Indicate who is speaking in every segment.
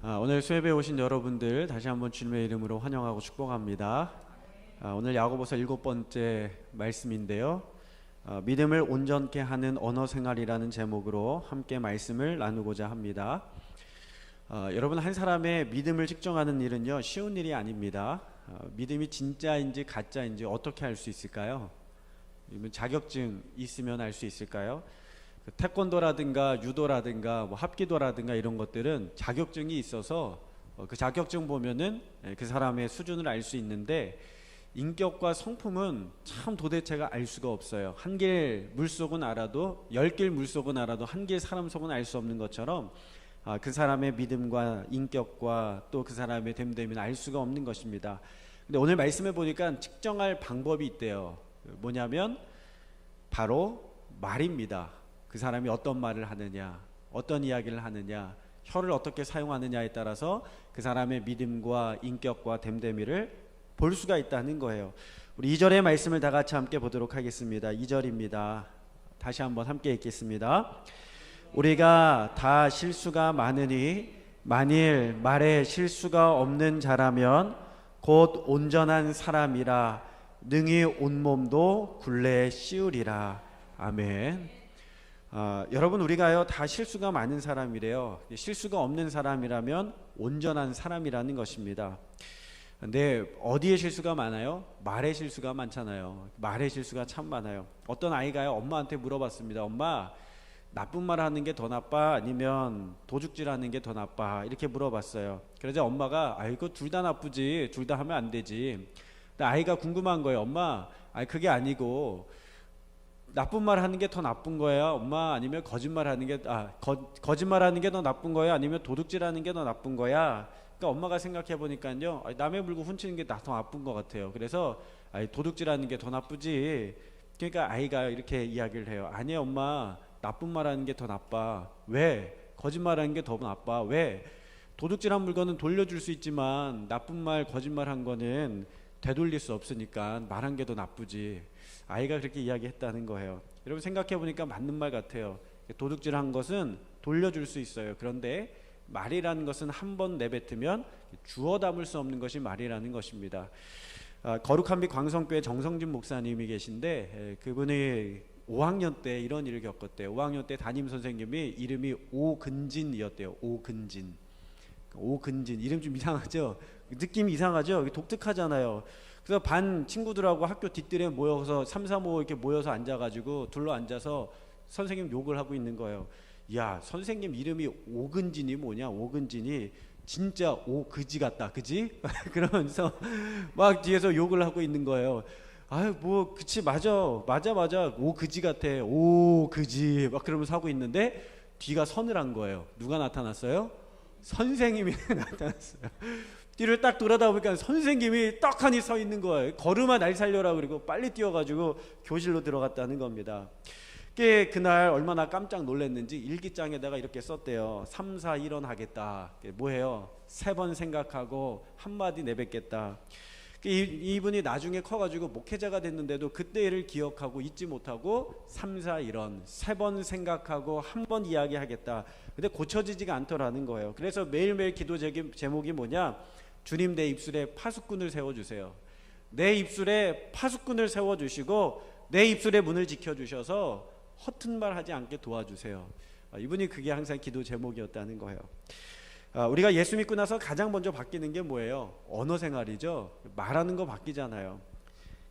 Speaker 1: 오늘 수협에 오신 여러분들 다시 한번 주님의 이름으로 환영하고 축복합니다. 오늘 야고보서 7번째 말씀인데요. 믿음을 온전케 하는 언어 생활이라는 제목으로 함께 말씀을 나누고자 합니다. 여러분, 한 사람의 믿음을 측정하는 일은요, 쉬운 일이 아닙니다. 믿음이 진짜인지 가짜인지 어떻게 알 수 있을까요? 자격증 있으면 알 수 있을까요? 태권도라든가 유도라든가 합기도라든가 이런 것들은 자격증이 있어서 그 자격증 보면은 그 사람의 수준을 알 수 있는데, 인격과 성품은 참 도대체가 알 수가 없어요. 한 길 물속은 알아도 10길 물속은 알아도 한 길 사람 속은 알 수 없는 것처럼 그 사람의 믿음과 인격과 또 그 사람의 됨됨이는 알 수가 없는 것입니다. 근데 오늘 말씀해 보니까 측정할 방법이 있대요. 뭐냐면 바로 말입니다. 그 사람이 어떤 말을 하느냐, 어떤 이야기를 하느냐, 혀를 어떻게 사용하느냐에 따라서 그 사람의 믿음과 인격과 됨됨이를 볼 수가 있다는 거예요. 우리 2절의 말씀을 다 같이 함께 보도록 하겠습니다. 2절입니다. 다시 한번 함께 읽겠습니다. 우리가 다 실수가 많으니 만일 말에 실수가 없는 자라면 곧 온전한 사람이라 능히 온몸도 굴레 씌우리라. 아멘. 여러분, 우리가요 다 실수가 많은 사람이래요. 실수가 없는 사람이라면 온전한 사람이라는 것입니다. 근데 어디에 실수가 많아요? 말에 실수가 많잖아요. 말에 실수가 참 많아요. 어떤 아이가요 엄마한테 물어봤습니다. 엄마, 나쁜 말 하는 게 더 나빠 아니면 도둑질 하는 게 더 나빠? 이렇게 물어봤어요. 그러자 엄마가 이거 둘 다 나쁘지, 둘 다 하면 안 되지. 근데 아이가 궁금한 거예요. 엄마, 그게 아니고 나쁜 말 하는 게 더 나쁜 거야 엄마, 아니면 거짓말 하는 게 거짓말 하는 게 더 나쁜 거야, 아니면 도둑질 하는 게 더 나쁜 거야? 그러니까 엄마가 생각해 보니까요, 남의 물건 훔치는 게 더 나쁜 것 같아요. 그래서 도둑질 하는 게 더 나쁘지. 그러니까 아이가 이렇게 이야기를 해요. 아니 엄마, 나쁜 말 하는 게 더 나빠. 왜? 거짓말 하는 게 더 나빠. 왜? 도둑질한 물건은 돌려줄 수 있지만 나쁜 말, 거짓말 한 거는 되돌릴 수 없으니까 말한 게 더 나쁘지. 아이가 그렇게 이야기했다는 거예요. 여러분, 생각해 보니까 맞는 말 같아요. 도둑질한 것은 돌려줄 수 있어요. 그런데 말이라는 것은 한 번 내뱉으면 주워 담을 수 없는 것이 말이라는 것입니다. 거룩한 빛 광성교회 정성진 목사님이 계신데, 그분이 5학년 때 이런 일을 겪었대요. 5학년 때 담임 선생님이 이름이 오근진이었대요. 오근진 이름 좀 이상하죠? 느낌이 이상하죠? 독특하잖아요. 그래서 반 친구들하고 학교 뒷뜰에 모여서 3, 4, 5 이렇게 모여서 앉아가지고 둘러 앉아서 선생님 욕을 하고 있는 거예요. 야, 선생님 이름이 오근진이 뭐냐? 오근진이 진짜 오그지 같다, 그지? 그러면서 막 뒤에서 욕을 하고 있는 거예요. 그치, 맞아, 오그지 같아, 오그지, 막 그러면서 하고 있는데 뒤가 서늘한 거예요. 누가 나타났어요? 선생님이 나타났어요. 뒤를 딱 돌아다보니까 선생님이 떡하니 서 있는 거예요. 걸음아 날 살려라. 그리고 빨리 뛰어가지고 교실로 들어갔다는 겁니다. 그날 얼마나 깜짝 놀랐는지 일기장에다가 이렇게 썼대요. 3, 4, 1원 하겠다. 뭐예요? 3번 생각하고 한마디 내뱉겠다. 이분이 나중에 커가지고 목회자가 됐는데도 그때 일을 기억하고 잊지 못하고 3, 4, 1원 3번 생각하고 한 번 이야기하겠다. 근데 고쳐지지가 않더라는 거예요. 그래서 매일매일 기도 제목이 뭐냐? 주님, 내 입술에 파수꾼을 세워주세요. 내 입술에 파수꾼을 세워주시고 내 입술의 문을 지켜주셔서 허튼 말 하지 않게 도와주세요. 이분이 그게 항상 기도 제목이었다는 거예요. 우리가 예수 믿고 나서 가장 먼저 바뀌는 게 뭐예요? 언어 생활이죠. 말하는 거 바뀌잖아요.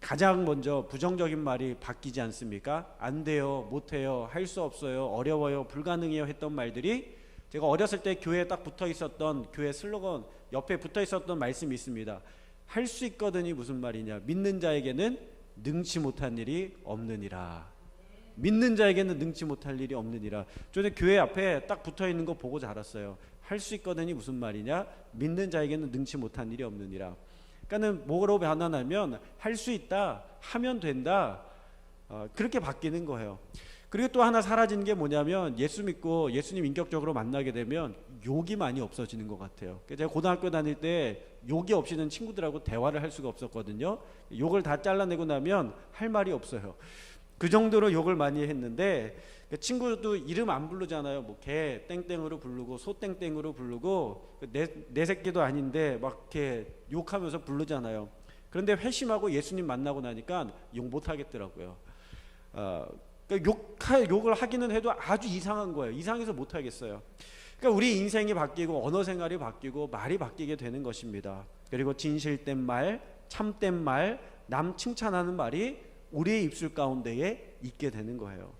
Speaker 1: 가장 먼저 부정적인 말이 바뀌지 않습니까? 안 돼요, 못해요, 할 수 없어요, 어려워요, 불가능해요 했던 말들이, 제가 어렸을 때 교회에 딱 붙어 있었던 교회 슬로건 옆에 붙어 있었던 말씀이 있습니다. 할 수 있거든이 무슨 말이냐? 믿는 자에게는 능치 못한 일이 없느니라. 믿는 자에게는 능치 못할 일이 없느니라. 저는 교회 앞에 딱 붙어 있는 거 보고 자랐어요. 할 수 있거든이 무슨 말이냐? 믿는 자에게는 능치 못한 일이 없느니라. 그러니까는 뭐로 변화하면 할 수 있다, 하면 된다, 그렇게 바뀌는 거예요. 그리고 또 하나 사라지는 게 뭐냐면, 예수 믿고 예수님 인격적으로 만나게 되면 욕이 많이 없어지는 것 같아요. 제가 고등학교 다닐 때 욕이 없이는 친구들하고 대화를 할 수가 없었거든요. 욕을 다 잘라내고 나면 할 말이 없어요. 그 정도로 욕을 많이 했는데 그 친구도 이름 안 부르잖아요. 뭐 개 땡땡으로 부르고 소 땡땡으로 부르고 내 새끼도 아닌데 막 이렇게 욕하면서 부르잖아요. 그런데 회심하고 예수님 만나고 나니까 욕 못 하겠더라고요. 그러니까 욕을 하기는 해도 아주 이상한 거예요. 이상해서 못 하겠어요. 그러니까 우리 인생이 바뀌고 언어 생활이 바뀌고 말이 바뀌게 되는 것입니다. 그리고 진실된 말, 참된 말, 남 칭찬하는 말이 우리의 입술 가운데에 있게 되는 거예요.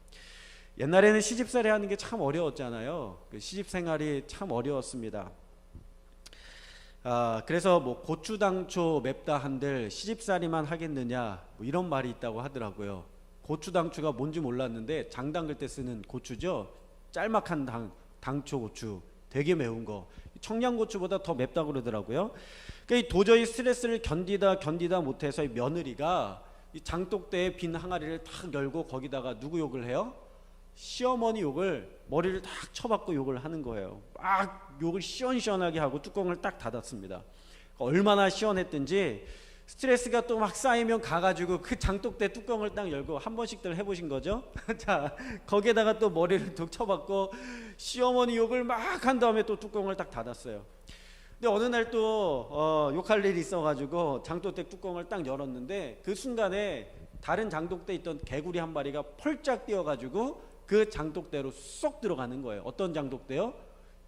Speaker 1: 옛날에는 시집살이 하는 게 참 어려웠잖아요. 그 시집 생활이 참 어려웠습니다. 그래서 뭐 고추당초 맵다 한들 시집살이만 하겠느냐 뭐 이런 말이 있다고 하더라고요. 고추당초가 뭔지 몰랐는데 장 담글 때 쓰는 고추죠. 짤막한 당초 고추, 되게 매운 거. 청양고추보다 더 맵다고 그러더라고요. 그러니까 도저히 스트레스를 견디다 못해서 이 며느리가 이 장독대에 빈 항아리를 탁 열고 거기다가 누구 욕을 해요? 시어머니 욕을 머리를 탁 쳐박고 욕을 하는 거예요. 막 욕을 시원시원하게 하고 뚜껑을 딱 닫았습니다. 얼마나 시원했든지 스트레스가 또 막 쌓이면 가가지고 그 장독대 뚜껑을 딱 열고 한 번씩들 해보신 거죠? 자, 거기에다가 또 머리를 툭 쳐박고 시어머니 욕을 막 한 다음에 또 뚜껑을 딱 닫았어요. 근데 어느 날 또 욕할 일이 있어가지고 장독대 뚜껑을 딱 열었는데 그 순간에 다른 장독대에 있던 개구리 한 마리가 펄짝 뛰어가지고 그 장독대로 쏙 들어가는 거예요. 어떤 장독대요?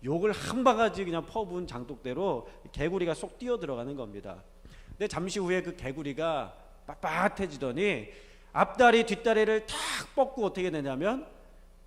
Speaker 1: 욕을 한 바가지 그냥 퍼부은 장독대로 개구리가 쏙 뛰어 들어가는 겁니다. 근데 잠시 후에 그 개구리가 빳빳해지더니 앞다리 뒷다리를 탁 뻗고 어떻게 되냐면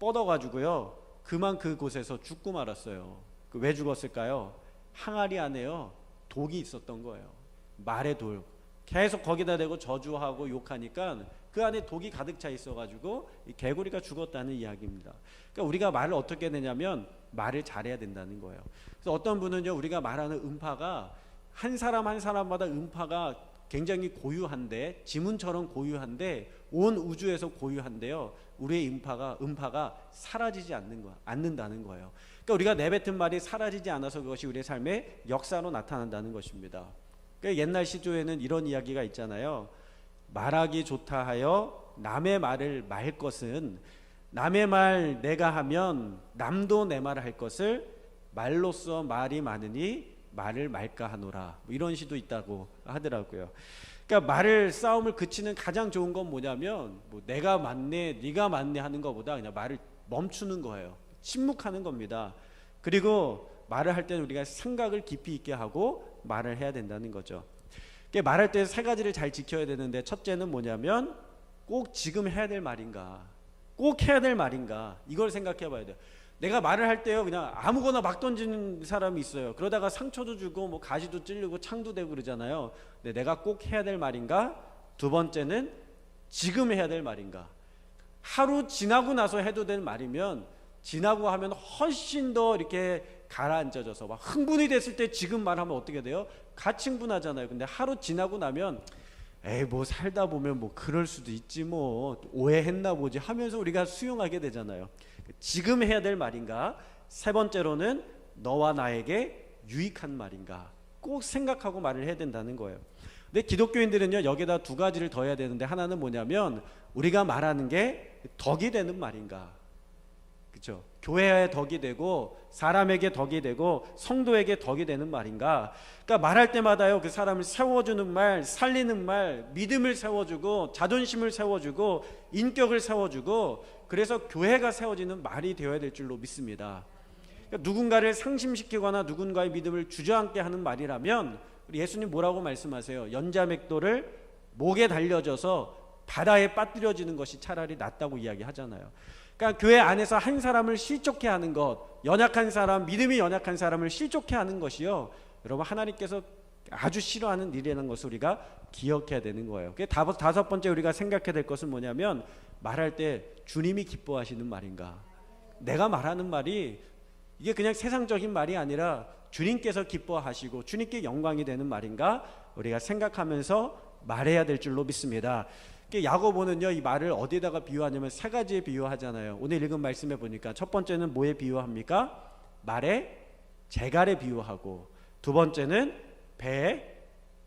Speaker 1: 뻗어가지고요 그만 그곳에서 죽고 말았어요. 왜 죽었을까요? 항아리 안에요 독이 있었던 거예요. 말의 돌. 계속 거기다 대고 저주하고 욕하니까 그 안에 독이 가득 차 있어가지고 이 개구리가 죽었다는 이야기입니다. 그러니까 우리가 말을 어떻게 내냐면 말을 잘해야 된다는 거예요. 그래서 어떤 분은요 우리가 말하는 음파가 한 사람 한 사람마다 음파가 굉장히 고유한데 지문처럼 고유한데 온 우주에서 고유한데요. 우리의 음파가 사라지지 않는다는 거예요. 그러니까 우리가 내뱉은 말이 사라지지 않아서 그것이 우리의 삶의 역사로 나타난다는 것입니다. 그러니까 옛날 시조에는 이런 이야기가 있잖아요. 말하기 좋다 하여 남의 말을 말 것은 남의 말 내가 하면 남도 내 말을 할 것을 말로써 말이 많으니 말을 말까 하노라. 뭐 이런 시도 있다고 하더라고요. 그러니까 말을 싸움을 그치는 가장 좋은 건 뭐냐면 뭐 내가 맞네 네가 맞네 하는 것보다 그냥 말을 멈추는 거예요. 침묵하는 겁니다. 그리고 말을 할 때는 우리가 생각을 깊이 있게 하고 말을 해야 된다는 거죠. 그러니까 말할 때 세 가지를 잘 지켜야 되는데 첫째는 뭐냐면 꼭 지금 해야 될 말인가 꼭 해야 될 말인가 이걸 생각해 봐야 돼요. 내가 말을 할 때요 그냥 아무거나 막 던지는 사람이 있어요. 그러다가 상처도 주고 뭐 가시도 찔리고 창도 대고 그러잖아요. 근데 내가 꼭 해야 될 말인가? 두 번째는 지금 해야 될 말인가? 하루 지나고 나서 해도 될 말이면 지나고 하면 훨씬 더 이렇게 가라앉아져서 막 흥분이 됐을 때 지금 말하면 어떻게 돼요? 가칭분하잖아요. 근데 하루 지나고 나면 에이 뭐 살다 보면 뭐 그럴 수도 있지 뭐 오해했나 보지 하면서 우리가 수용하게 되잖아요. 지금 해야 될 말인가? 세 번째로는 너와 나에게 유익한 말인가? 꼭 생각하고 말을 해야 된다는 거예요. 근데 기독교인들은요 여기다 두 가지를 더 해야 되는데 하나는 뭐냐면 우리가 말하는 게 덕이 되는 말인가? 그렇죠? 교회에 덕이 되고 사람에게 덕이 되고 성도에게 덕이 되는 말인가? 그러니까 말할 때마다요 그 사람을 세워주는 말, 살리는 말, 믿음을 세워주고 자존심을 세워주고 인격을 세워주고 그래서 교회가 세워지는 말이 되어야 될 줄로 믿습니다. 그러니까 누군가를 상심시키거나 누군가의 믿음을 주저앉게 하는 말이라면 우리 예수님 뭐라고 말씀하세요? 연자맥도를 목에 달려져서 바다에 빠뜨려지는 것이 차라리 낫다고 이야기하잖아요. 그러니까 교회 안에서 한 사람을 실족해 하는 것, 연약한 사람, 믿음이 연약한 사람을 실족해 하는 것이요 여러분 하나님께서 아주 싫어하는 일이라는 것을 우리가 기억해야 되는 거예요. 다섯 번째 우리가 생각해야 될 것은 뭐냐면 말할 때 주님이 기뻐하시는 말인가? 내가 말하는 말이 이게 그냥 세상적인 말이 아니라 주님께서 기뻐하시고 주님께 영광이 되는 말인가? 우리가 생각하면서 말해야 될 줄로 믿습니다. 야고보는요 이 말을 어디에다가 비유하냐면 세 가지에 비유하잖아요. 오늘 읽은 말씀에 보니까 첫 번째는 뭐에 비유합니까? 말에 재갈에 비유하고 두 번째는 배에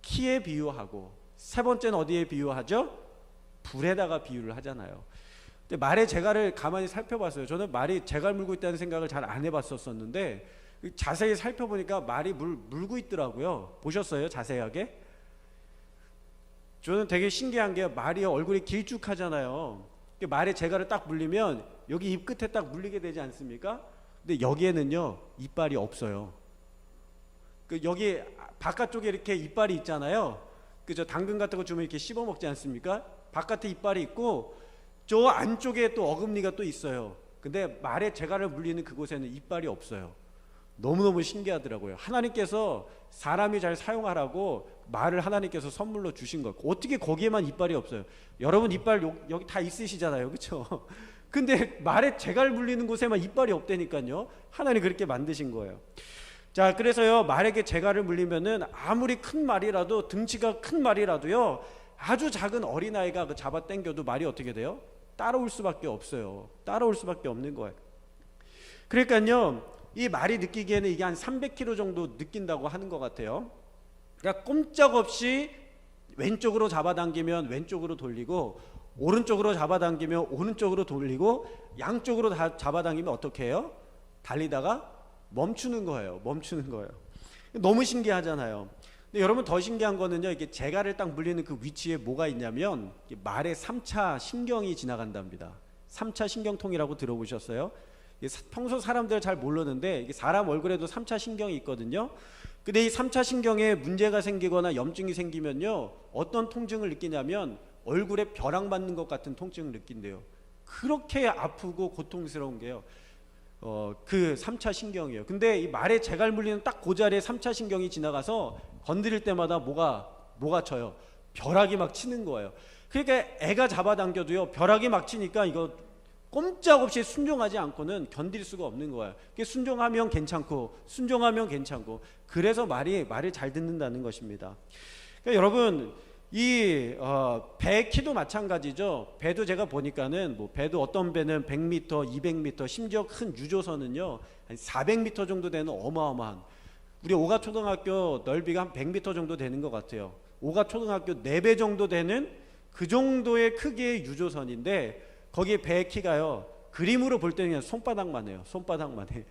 Speaker 1: 키에 비유하고 세 번째는 어디에 비유하죠? 불에다가 비유를 하잖아요. 근데 말의 재갈을 가만히 살펴봤어요. 저는 말이 재갈 물고 있다는 생각을 잘 안 해봤었는데 자세히 살펴보니까 말이 물고 있더라고요. 보셨어요? 자세하게? 저는 되게 신기한 게 말이 얼굴이 길쭉하잖아요. 말의 재갈을 딱 물리면 여기 입 끝에 딱 물리게 되지 않습니까? 근데 여기에는요 이빨이 없어요. 여기 바깥쪽에 이렇게 이빨이 있잖아요. 그저 당근 같은 거 주면 이렇게 씹어 먹지 않습니까? 바깥에 이빨이 있고 저 안쪽에 또 어금니가 또 있어요. 근데 말의 재갈을 물리는 그곳에는 이빨이 없어요. 너무너무 신기하더라고요. 하나님께서 사람이 잘 사용하라고 말을 하나님께서 선물로 주신 것. 어떻게 거기에만 이빨이 없어요? 여러분 이빨 여기 다 있으시잖아요. 그렇죠? 근데 말의 재갈 물리는 곳에만 이빨이 없다니까요. 하나님 그렇게 만드신 거예요. 자, 그래서요 말에게 재갈을 물리면은 아무리 큰 말이라도, 등치가 큰 말이라도요 아주 작은 어린아이가 그 잡아 당겨도 말이 어떻게 돼요? 따라올 수밖에 없어요. 따라올 수밖에 없는 거예요. 그러니까요 이 말이 느끼기에는 이게 한 300km 정도 느낀다고 하는 것 같아요. 그러니까 꼼짝없이 왼쪽으로 잡아당기면 왼쪽으로 돌리고, 오른쪽으로 잡아당기면 오른쪽으로 돌리고, 양쪽으로 다 잡아당기면 어떻게 해요? 달리다가 멈추는 거예요. 멈추는 거예요. 너무 신기하잖아요. 근데 여러분 더 신기한 거는요, 이게 재갈을 딱 물리는 그 위치에 뭐가 있냐면 말에 3차 신경이 지나간답니다. 3차 신경통이라고 들어보셨어요? 평소 사람들 잘 모르는데 이게 사람 얼굴에도 3차 신경이 있거든요. 근데 이 3차 신경에 문제가 생기거나 염증이 생기면요 어떤 통증을 느끼냐면 얼굴에 벼락 맞는 것 같은 통증을 느낀대요. 그렇게 아프고 고통스러운 게요 그 3차 신경이에요. 근데 이 말에 재갈 물리는 딱 그 자리에 3차 신경이 지나가서 건드릴 때마다 뭐가 쳐요? 벼락이 막 치는 거예요. 그러니까 애가 잡아당겨도요 벼락이 막 치니까 이거 꼼짝없이 순종하지 않고는 견딜 수가 없는 거예요. 순종하면 괜찮고 순종하면 괜찮고, 그래서 말을 잘 듣는다는 것입니다. 그러니까 여러분 이 배 키도 마찬가지죠. 배도 제가 보니까는 배도 어떤 배는 100m, 200m, 심지어 큰 유조선은요 한 400m 정도 되는 어마어마한, 우리 오가초등학교 넓이가 한 100m 정도 되는 것 같아요. 오가초등학교 4배 정도 되는 그 정도의 크기의 유조선인데 거기에 배의 키가요 그림으로 볼 때는 그냥 손바닥만 해요. 손바닥만 해.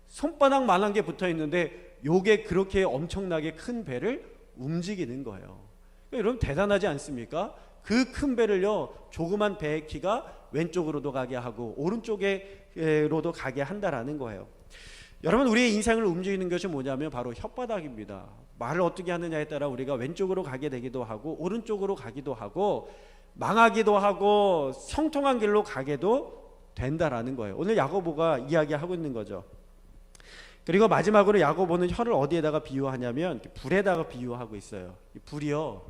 Speaker 1: 손바닥만한 게 붙어 있는데 요게 그렇게 엄청나게 큰 배를 움직이는 거예요. 그러니까 여러분 대단하지 않습니까? 그 큰 배를요 조그만 배의 키가 왼쪽으로도 가게 하고 오른쪽으로도 가게 한다라는 거예요. 여러분 우리의 인생을 움직이는 것이 뭐냐면 바로 혓바닥입니다. 말을 어떻게 하느냐에 따라 우리가 왼쪽으로 가게 되기도 하고 오른쪽으로 가기도 하고 망하기도 하고 성통한 길로 가게도 된다라는 거예요. 오늘 야고보가 이야기하고 있는 거죠. 그리고 마지막으로 야고보는 혀를 어디에다가 비유하냐면 불에다가 비유하고 있어요. 불이요,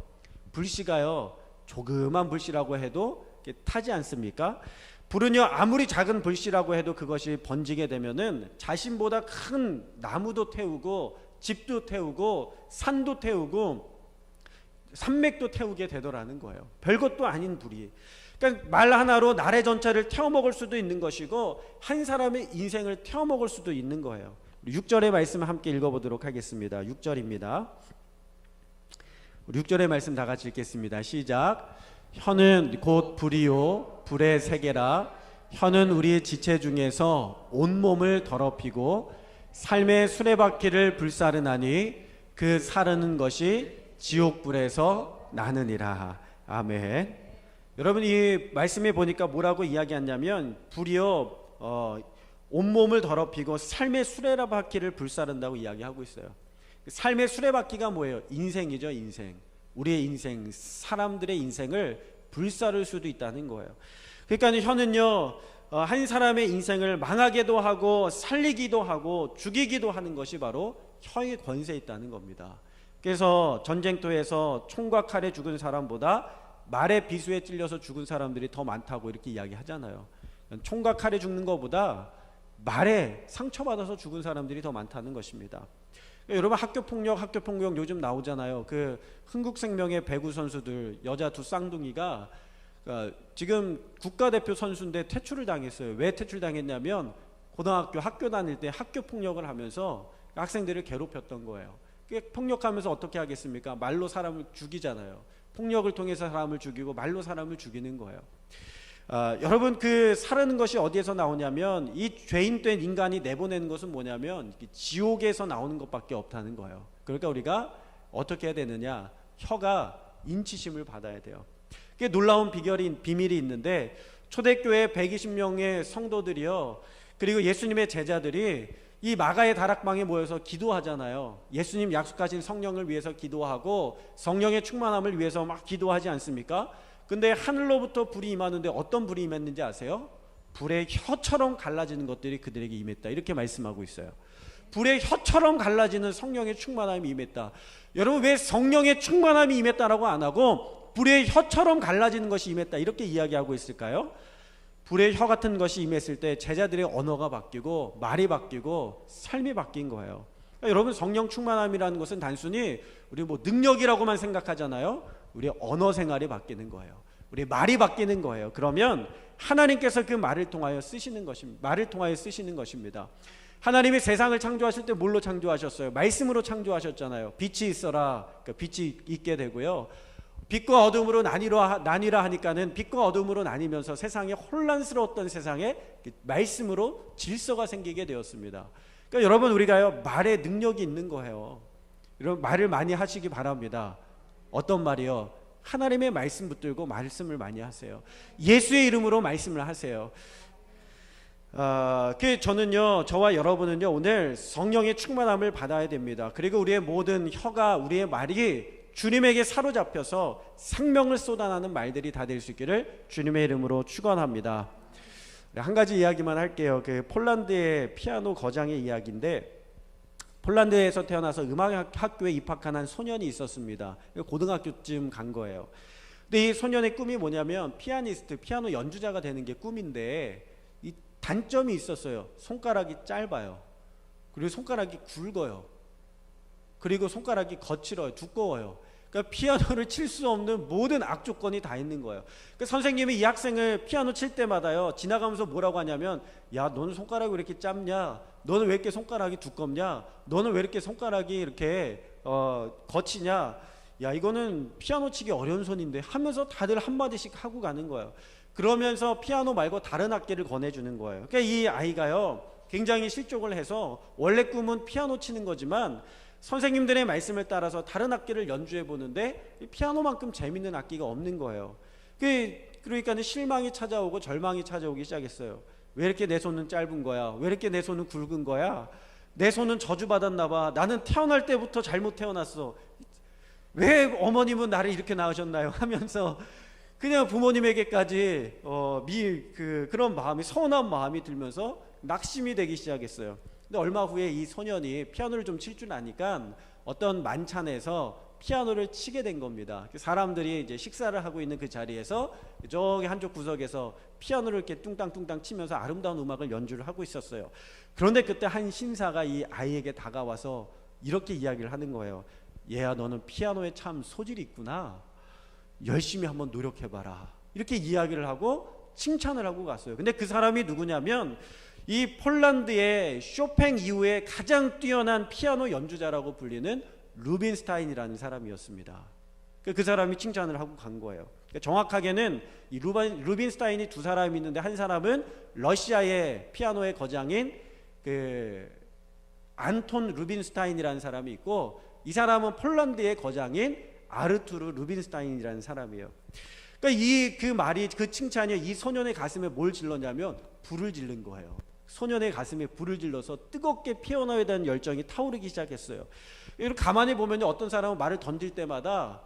Speaker 1: 불씨가요 조그만 불씨라고 해도 타지 않습니까? 불은요 아무리 작은 불씨라고 해도 그것이 번지게 되면은 자신보다 큰 나무도 태우고 집도 태우고 산도 태우고 산맥도 태우게 되더라는 거예요. 별것도 아닌 불이. 그러니까 말 하나로 나라의 전체를 태워먹을 수도 있는 것이고 한 사람의 인생을 태워먹을 수도 있는 거예요. 6절의 말씀 함께 읽어보도록 하겠습니다. 6절입니다. 6절의 말씀 다 같이 읽겠습니다. 시작. 혀는 곧 불이요 불의 세계라. 혀는 우리의 지체 중에서 온몸을 더럽히고 삶의 수레바퀴를 불사르나니 그 사르는 것이 지옥불에서 나느니라. 아멘. 여러분 이 말씀에 보니까 뭐라고 이야기하냐면 불이요 온몸을 더럽히고 삶의 수레바퀴를 불사른다고 이야기하고 있어요. 삶의 수레바퀴가 뭐예요? 인생이죠. 인생. 우리의 인생, 사람들의 인생을 불사를 수도 있다는 거예요. 그러니까 혀는요 한 사람의 인생을 망하게도 하고 살리기도 하고 죽이기도 하는 것이 바로 혀의 권세에 있다는 겁니다. 그래서 전쟁터에서 총과 칼에 죽은 사람보다 말의 비수에 찔려서 죽은 사람들이 더 많다고 이렇게 이야기하잖아요. 총과 칼에 죽는 것보다 말에 상처받아서 죽은 사람들이 더 많다는 것입니다. 여러분 학교폭력 요즘 나오잖아요. 그 흥국생명의 배구 선수들 여자 두 쌍둥이가 지금 국가대표 선수인데 퇴출을 당했어요. 왜 퇴출당했냐면 고등학교 학교 다닐 때 학교폭력을 하면서 학생들을 괴롭혔던 거예요. 폭력하면서 어떻게 하겠습니까? 말로 사람을 죽이잖아요. 폭력을 통해서 사람을 죽이고 말로 사람을 죽이는 거예요. 여러분, 그 사르는 것이 어디에서 나오냐면 이 죄인된 인간이 내보내는 것은 뭐냐면 지옥에서 나오는 것밖에 없다는 거예요. 그러니까 우리가 어떻게 해야 되느냐, 혀가 인치심을 받아야 돼요. 그게 놀라운 비밀이 있는데, 초대교회 120명의 성도들이요, 그리고 예수님의 제자들이 이 마가의 다락방에 모여서 기도하잖아요. 예수님 약속하신 성령을 위해서 기도하고 성령의 충만함을 위해서 막 기도하지 않습니까? 근데 하늘로부터 불이 임하는데 어떤 불이 임했는지 아세요? 불의 혀처럼 갈라지는 것들이 그들에게 임했다, 이렇게 말씀하고 있어요. 불의 혀처럼 갈라지는 성령의 충만함이 임했다. 여러분, 왜 성령의 충만함이 임했다라고 안 하고 불의 혀처럼 갈라지는 것이 임했다 이렇게 이야기하고 있을까요? 불의 혀 같은 것이 임했을 때 제자들의 언어가 바뀌고 말이 바뀌고 삶이 바뀐 거예요. 그러니까 여러분, 성령 충만함이라는 것은 단순히 우리 능력이라고만 생각하잖아요. 우리의 언어 생활이 바뀌는 거예요. 우리 말이 바뀌는 거예요. 그러면 하나님께서 그 말을 통하여 쓰시는 것입니다. 하나님이 세상을 창조하실 때 뭘로 창조하셨어요? 말씀으로 창조하셨잖아요. 빛이 있어라, 그러니까 빛이 있게 되고요. 빛과 어둠으로 나뉘라 하니까는 빛과 어둠으로 나뉘면서 세상에 혼란스러웠던 세상에 말씀으로 질서가 생기게 되었습니다. 그러니까 여러분, 우리가요 말에 능력이 있는 거예요. 여러분, 말을 많이 하시기 바랍니다. 어떤 말이요? 하나님의 말씀 붙들고 말씀을 많이 하세요. 예수의 이름으로 말씀을 하세요. 저는요, 저와 여러분은요, 오늘 성령의 충만함을 받아야 됩니다. 그리고 우리의 모든 혀가, 우리의 말이 주님에게 사로잡혀서 생명을 쏟아나는 말들이 다 될 수 있기를 주님의 이름으로 축원합니다. 한 가지 이야기만 할게요. 그 폴란드의 피아노 거장의 이야기인데, 폴란드에서 태어나서 음악학교에 입학한 한 소년이 있었습니다. 고등학교쯤 간 거예요. 근데 이 소년의 꿈이 뭐냐면 피아노 연주자가 되는 게 꿈인데, 이 단점이 있었어요. 손가락이 짧아요. 그리고 손가락이 굵어요. 그리고 손가락이 거칠어요. 두꺼워요. 그러니까 피아노를 칠 수 없는 모든 악조건이 다 있는 거예요. 그러니까 선생님이 이 학생을 피아노 칠 때마다요, 지나가면서 뭐라고 하냐면, 야, 너는 손가락이 왜 이렇게 짧냐? 너는 왜 이렇게 손가락이 두껍냐? 너는 왜 이렇게 손가락이 이렇게 거치냐? 야, 이거는 피아노 치기 어려운 손인데 하면서 다들 한마디씩 하고 가는 거예요. 그러면서 피아노 말고 다른 악기를 권해주는 거예요. 그러니까 이 아이가요, 굉장히 실족을 해서 원래 꿈은 피아노 치는 거지만 선생님들의 말씀을 따라서 다른 악기를 연주해 보는데 피아노만큼 재밌는 악기가 없는 거예요. 그러니까 실망이 찾아오고 절망이 찾아오기 시작했어요. 왜 이렇게 내 손은 짧은 거야? 왜 이렇게 내 손은 굵은 거야? 내 손은 저주받았나 봐. 나는 태어날 때부터 잘못 태어났어. 왜 어머님은 나를 이렇게 낳으셨나요? 하면서 그냥 부모님에게까지 그런 마음이, 서운한 마음이 들면서 낙심이 되기 시작했어요. 근데 얼마 후에 이 소년이 피아노를 좀 칠 줄 아니까 어떤 만찬에서 피아노를 치게 된 겁니다. 사람들이 이제 식사를 하고 있는 그 자리에서 저기 한쪽 구석에서 피아노를 이렇게 뚱땅뚱땅 치면서 아름다운 음악을 연주를 하고 있었어요. 그런데 그때 한 신사가 이 아이에게 다가와서 이렇게 이야기를 하는 거예요. 얘야, 너는 피아노에 참 소질이 있구나. 열심히 한번 노력해봐라. 이렇게 이야기를 하고 칭찬을 하고 갔어요. 근데 그 사람이 누구냐면 이 폴란드의 쇼팽 이후에 가장 뛰어난 피아노 연주자라고 불리는 루빈스타인이라는 사람이었습니다. 그 사람이 칭찬을 하고 간 거예요. 정확하게는 이 루빈스타인이 두 사람이 있는데, 한 사람은 러시아의 피아노의 거장인 그 안톤 루빈스타인이라는 사람이 있고, 이 사람은 폴란드의 거장인 아르투르 루빈스타인이라는 사람이에요. 그러니까 그 칭찬이 이 소년의 가슴에 뭘 질렀냐면 불을 질른 거예요. 소년의 가슴에 불을 질러서 뜨겁게 피아노에 대한 열정이 타오르기 시작했어요. 가만히 보면 어떤 사람은 말을 던질 때마다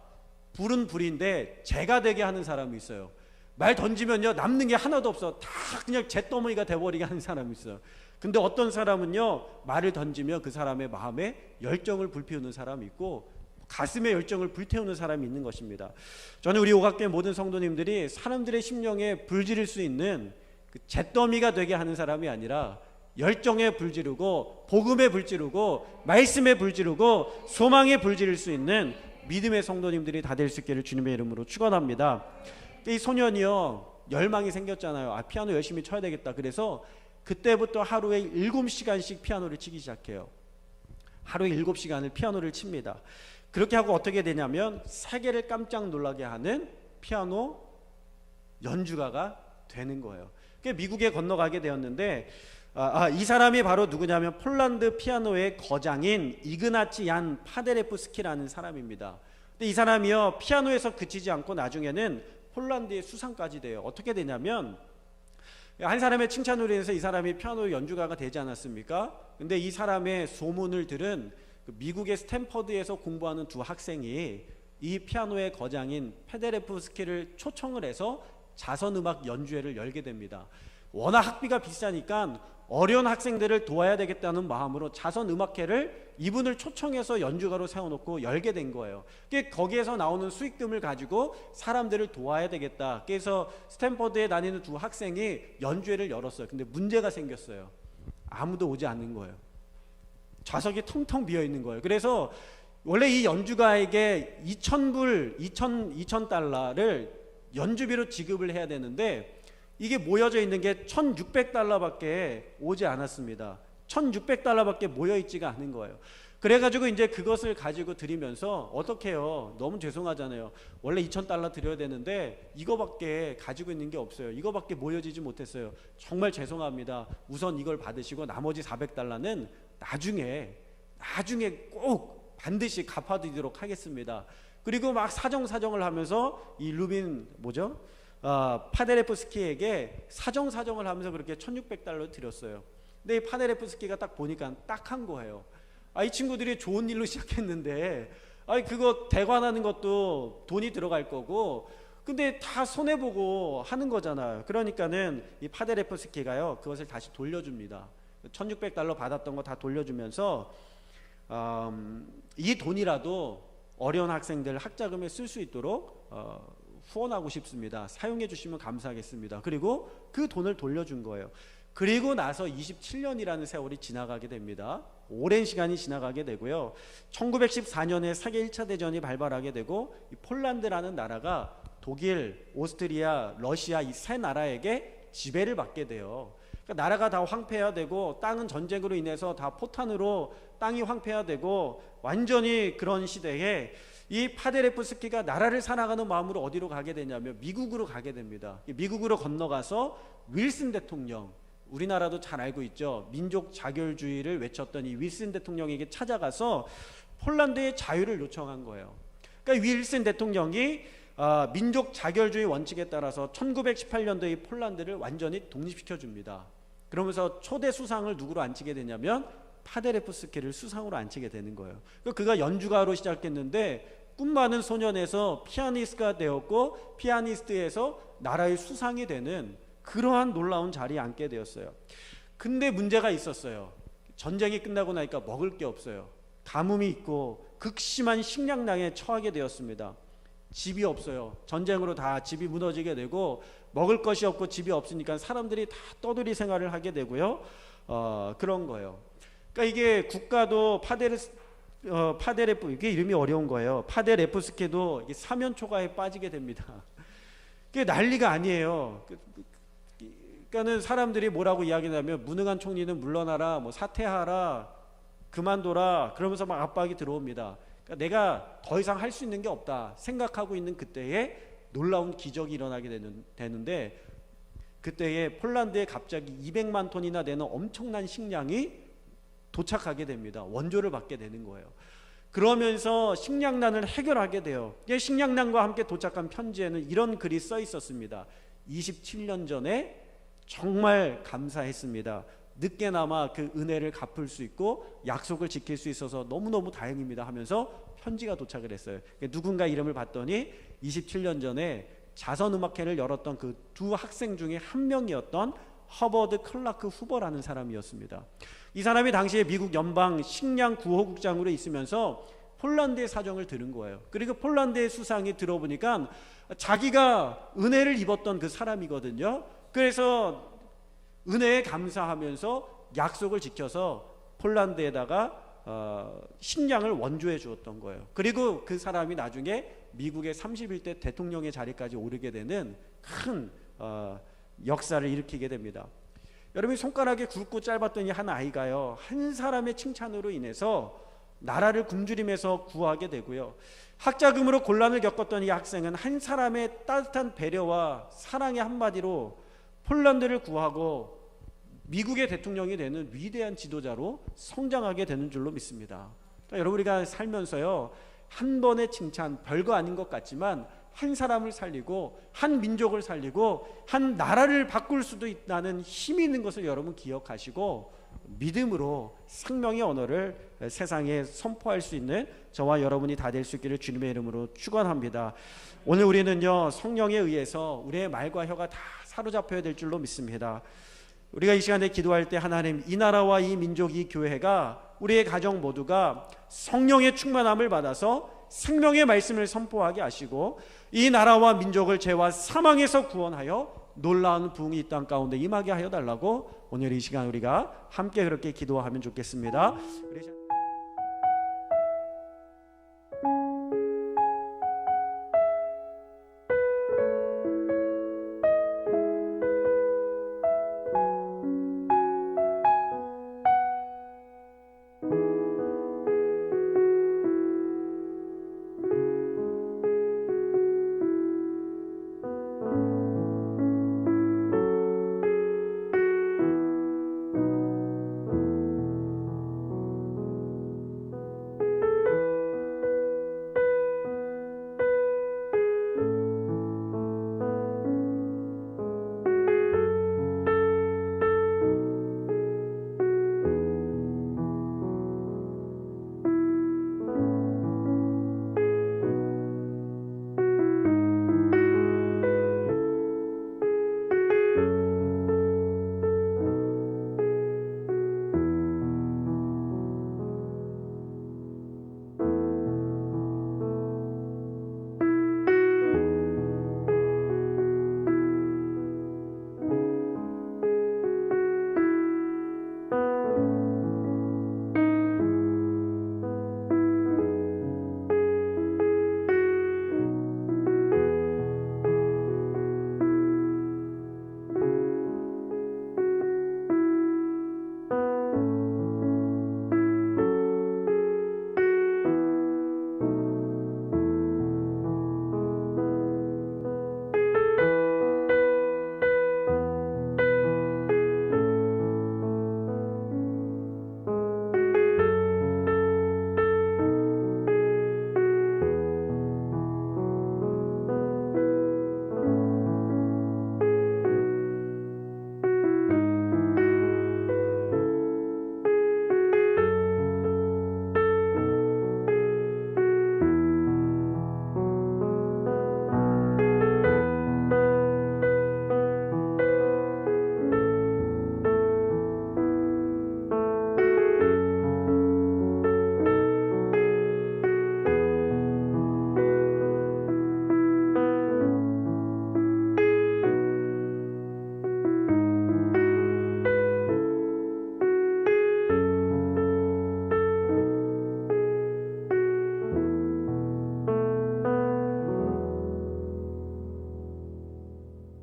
Speaker 1: 불은 불인데 재가 되게 하는 사람이 있어요. 말 던지면요, 남는 게 하나도 없어. 다 그냥 잿더미가 돼버리게 하는 사람이 있어요. 근데 어떤 사람은요, 말을 던지면 그 사람의 마음에 열정을 불피우는 사람이 있고, 가슴에 열정을 불태우는 사람이 있는 것입니다. 저는 우리 오각교회 모든 성도님들이 사람들의 심령에 불지를 수 있는 그 잿더미가 되게 하는 사람이 아니라 열정에 불지르고 복음에 불지르고 말씀에 불지르고 소망에 불지를 수 있는 믿음의 성도님들이 다 될 수 있기를 주님의 이름으로 축원합니다. 이 소년이요, 열망이 생겼잖아요. 피아노 열심히 쳐야 되겠다. 그래서 그때부터 하루에 7시간씩 피아노를 치기 시작해요. 하루에 7시간을 피아노를 칩니다. 그렇게 하고 어떻게 되냐면 세계를 깜짝 놀라게 하는 피아노 연주가가 되는 거예요. 미국에 건너가게 되었는데 이 사람이 바로 누구냐면 폴란드 피아노의 거장인 이그나치 얀 파데레프스키라는 사람입니다. 근데 이 사람이요 피아노에서 그치지 않고 나중에는 폴란드의 수상까지 돼요. 어떻게 되냐면 한 사람의 칭찬으로 인해서 이 사람이 피아노 연주가가 되지 않았습니까? 근데 이 사람의 소문을 들은 미국의 스탠퍼드에서 공부하는 두 학생이 이 피아노의 거장인 페데레프스키를 초청을 해서 자선음악 연주회를 열게 됩니다. 워낙 학비가 비싸니까 어려운 학생들을 도와야 되겠다는 마음으로 자선음악회를 이분을 초청해서 연주가로 세워놓고 열게 된 거예요. 거기에서 나오는 수익금을 가지고 사람들을 도와야 되겠다. 그래서 스탠퍼드에 다니는 두 학생이 연주회를 열었어요. 근데 문제가 생겼어요. 아무도 오지 않는 거예요. 좌석이 텅텅 비어 있는 거예요. 그래서 원래 이 연주가에게 2,000달러를 연주비로 지급을 해야 되는데 이게 모여져 있는 게 1,600달러밖에 오지 않았습니다. 1,600달러밖에 모여있지가 않은 거예요. 그래가지고 이제 그것을 가지고 드리면서 어떻게 해요? 너무 죄송하잖아요. 원래 2,000달러 드려야 되는데 이거밖에 가지고 있는 게 없어요. 이거밖에 모여지지 못했어요. 정말 죄송합니다. 우선 이걸 받으시고 나머지 400달러는 나중에 꼭 반드시 갚아드리도록 하겠습니다. 그리고 막 사정을 하면서 이 루빈 파데레프스키에게 사정을 하면서 그렇게 1,600달러 드렸어요. 근데 이 파데레프스키가 딱 보니까 딱한 거예요. 이 친구들이 좋은 일로 시작했는데 그거 대관하는 것도 돈이 들어갈 거고 근데 다 손해보고 하는 거잖아요. 그러니까는 이 파데레프스키가요 그것을 다시 돌려줍니다. 1,600달러 받았던 거 다 돌려주면서 이 돈이라도 어려운 학생들 학자금에 쓸 수 있도록 후원하고 싶습니다. 사용해 주시면 감사하겠습니다. 그리고 그 돈을 돌려준 거예요. 그리고 나서 27년이라는 세월이 지나가게 됩니다. 오랜 시간이 지나가게 되고요. 1914년에 세계 1차 대전이 발발하게 되고 이 폴란드라는 나라가 독일, 오스트리아, 러시아 이 세 나라에게 지배를 받게 돼요. 그러니까 나라가 다 황폐해야 되고 땅은 전쟁으로 인해서 다 포탄으로 땅이 황폐해야 되고 완전히 그런 시대에 이 파데레프스키가 나라를 사랑하는 마음으로 어디로 가게 되냐면 미국으로 가게 됩니다. 미국으로 건너가서 윌슨 대통령, 우리나라도 잘 알고 있죠. 민족 자결주의를 외쳤던 이 윌슨 대통령에게 찾아가서 폴란드의 자유를 요청한 거예요. 그러니까 윌슨 대통령이 민족 자결주의 원칙에 따라서 1918년도에 이 폴란드를 완전히 독립시켜 줍니다. 그러면서 초대 수상을 누구로 앉히게 되냐면 파데레프스키를 수상으로 앉히게 되는 거예요. 그가 연주가로 시작했는데 꿈 많은 소년에서 피아니스트가 되었고 피아니스트에서 나라의 수상이 되는 그러한 놀라운 자리에 앉게 되었어요. 근데 문제가 있었어요. 전쟁이 끝나고 나니까 먹을 게 없어요. 가뭄이 있고 극심한 식량난에 처하게 되었습니다. 집이 없어요. 전쟁으로 다 집이 무너지게 되고 먹을 것이 없고 집이 없으니까 사람들이 다 떠돌이 생활을 하게 되고요. 그런 거예요. 그러니까 이게 국가도 이게 이름이 어려운 거예요. 파데레프스키도 이게 사면초가에 빠지게 됩니다. 그게 난리가 아니에요. 그러니까는 사람들이 뭐라고 이야기하냐면 무능한 총리는 물러나라, 사퇴하라, 그만둬라 그러면서 막 압박이 들어옵니다. 그러니까 내가 더 이상 할 수 있는 게 없다 생각하고 있는 그때에 놀라운 기적이 일어나게 되는데 그때에 폴란드에 갑자기 200만 톤이나 되는 엄청난 식량이 도착하게 됩니다. 원조를 받게 되는 거예요. 그러면서 식량난을 해결하게 돼요. 식량난과 함께 도착한 편지에는 이런 글이 써 있었습니다. 27년 전에 정말 감사했습니다. 늦게나마 그 은혜를 갚을 수 있고 약속을 지킬 수 있어서 너무너무 다행입니다 하면서 편지가 도착을 했어요. 누군가 이름을 봤더니 27년 전에 자선음악회를 열었던 그 두 학생 중에 한 명이었던 허버드 클라크 후버라는 사람이었습니다. 이 사람이 당시에 미국 연방 식량 구호국장으로 있으면서 폴란드의 사정을 들은 거예요. 그리고 폴란드의 수상이 들어보니까 자기가 은혜를 입었던 그 사람이거든요. 그래서 은혜에 감사하면서 약속을 지켜서 폴란드에다가 식량을 원조해 주었던 거예요. 그리고 그 사람이 나중에 미국의 31대 대통령의 자리까지 오르게 되는 큰 역사를 일으키게 됩니다. 여러분이 손가락에 굵고 짧았던 이 한 아이가요, 한 사람의 칭찬으로 인해서 나라를 굶주림에서 구하게 되고요, 학자금으로 곤란을 겪었던 이 학생은 한 사람의 따뜻한 배려와 사랑의 한마디로 폴란드를 구하고 미국의 대통령이 되는 위대한 지도자로 성장하게 되는 줄로 믿습니다. 그러니까 여러분, 우리가 살면서요, 한 번의 칭찬, 별거 아닌 것 같지만 한 사람을 살리고 한 민족을 살리고 한 나라를 바꿀 수도 있다는 힘이 있는 것을 여러분 기억하시고 믿음으로 생명의 언어를 세상에 선포할 수 있는 저와 여러분이 다 될 수 있기를 주님의 이름으로 축원합니다. 오늘 우리는요, 성령에 의해서 우리의 말과 혀가 다 사로잡혀야 될 줄로 믿습니다. 우리가 이 시간에 기도할 때 하나님, 이 나라와 이 민족, 이 교회가, 우리의 가정 모두가 성령의 충만함을 받아서 생명의 말씀을 선포하게 하시고 이 나라와 민족을 죄와 사망에서 구원하여 놀라운 부흥이 이 땅 가운데 임하게 하여 달라고 오늘 이 시간 우리가 함께 그렇게 기도하면 좋겠습니다.